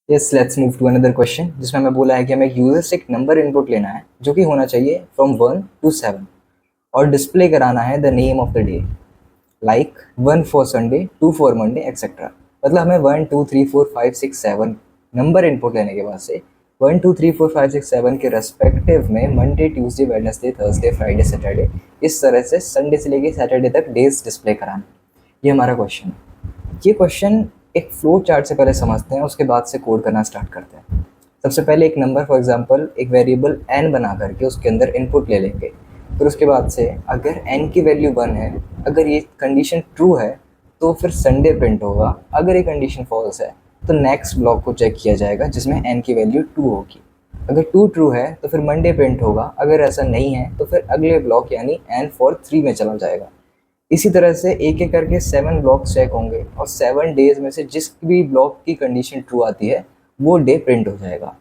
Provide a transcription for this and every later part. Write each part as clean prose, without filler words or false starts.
Yes, let's move to another question जिसमें हमें बोला है कि हमें यूजर से एक नंबर इनपुट लेना है जो कि होना चाहिए फ्रॉम 1 to 7 और डिस्प्ले कराना है the name of the day, like 1 for Sunday, 2 for Monday etcetera. मतलब हमें 1 2 3 4 5 6 7 नंबर इनपुट लेने के बाद से 1 2 3 4 5 6 7 के रेस्पेक्टिव में Monday, Tuesday, Wednesday, Thursday, Friday, Saturday, इस तरह से संडे से लेके सैटरडे तक डेज डिस्प्ले कराना। ये हमारा क्वेश्चन है। ये क्वेश्चन एक फ्लो चार्ट से पहले समझते हैं, उसके बाद से कोड करना स्टार्ट करते हैं। सबसे पहले एक नंबर फॉर एग्जांपल एक वेरिएबल n बना करके उसके अंदर इनपुट ले लेंगे। फिर उसके बाद से अगर n की वैल्यू 1 है, अगर ये कंडीशन ट्रू है तो फिर संडे प्रिंट होगा। अगर ये कंडीशन फॉल्स है तो नेक्स्ट ब्लॉक को चेक किया जाएगा जिसमें n की वैल्यू 2 होगी। अगर 2 ट्रू है तो फिर मंडे प्रिंट होगा। अगर ऐसा नहीं है तो फिर अगले ब्लॉक यानी n फॉर 3 में चला जाएगा। इसी तरह से एक एक करके 7 ब्लॉक्स चेक होंगे और 7 डेज में से जिस भी ब्लॉक की कंडीशन ट्रू आती है वो डे प्रिंट हो जाएगा।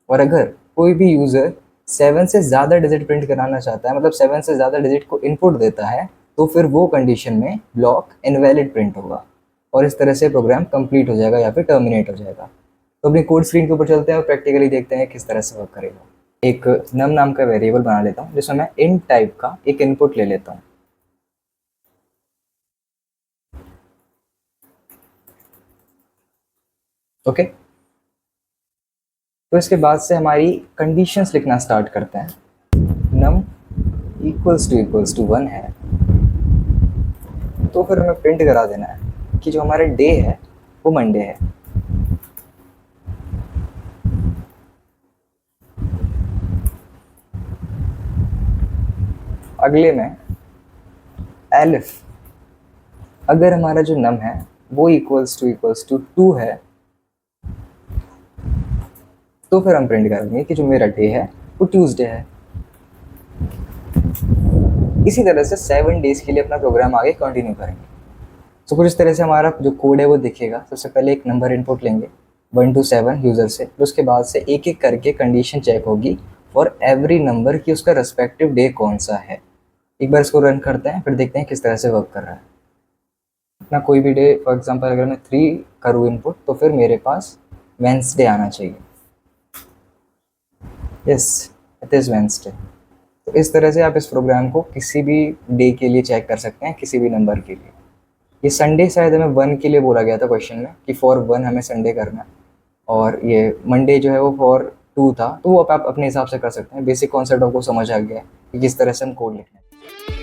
और अगर कोई भी यूज़र 7 से ज़्यादा डिजिट प्रिंट कराना चाहता है, मतलब 7 से ज़्यादा डिजिट को इनपुट देता है, तो फिर वो कंडीशन में ब्लॉक इनवैलिड प्रिंट होगा और इस तरह से प्रोग्राम कंप्लीट हो जाएगा या फिर टर्मिनेट हो जाएगा। तो अपनी कोड स्क्रीन के ऊपर चलते हैं और प्रैक्टिकली देखते हैं किस तरह से वर्क करेगा। एक नम नाम का वेरिएबल बना लेता हूँ जिसमें मैं int टाइप का एक इनपुट ले लेता हूँ। ओके, तो इसके बाद से हमारी कंडीशंस लिखना स्टार्ट करते हैं। num इक्वल्स टू 1 है तो फिर हमें प्रिंट करा देना है कि जो हमारा डे है वो मंडे है। अगले में एलिफ, अगर हमारा जो num है वो इक्वल्स टू 2 है तो फिर हम प्रिंट करेंगे कि जो मेरा डे है वो ट्यूसडे है। इसी तरह से 7 डेज के लिए अपना प्रोग्राम आगे कंटिन्यू करेंगे। तो कुछ इस तरह से हमारा जो कोड है वो दिखेगा। सबसे पहले एक नंबर इनपुट लेंगे 1 to 7 यूज़र से, फिर उसके बाद से एक एक करके कंडीशन चेक होगी फॉर एवरी नंबर की उसका रेस्पेक्टिव डे कौन सा है। एक बार इसको रन करते हैं फिर देखते हैं किस तरह से वर्क कर रहा है। अपना कोई भी डे फॉर एग्जांपल अगर मैं 3 करूँ इनपुट तो फिर मेरे पास वेंसडे आना चाहिए। Yes, it is Wednesday. तो इस तरह से आप इस प्रोग्राम को किसी भी डे के लिए चेक कर सकते हैं, किसी भी नंबर के लिए। ये संडे शायद हमें 1 के लिए बोला गया था क्वेश्चन में कि फॉर 1 हमें संडे करना है, और ये मंडे जो है वो फॉर 2 था। तो वो आप अपने हिसाब से कर सकते हैं। बेसिक कॉन्सेप्ट आपको समझ आ गया है कि किस तरह से हम कोड लिखना है।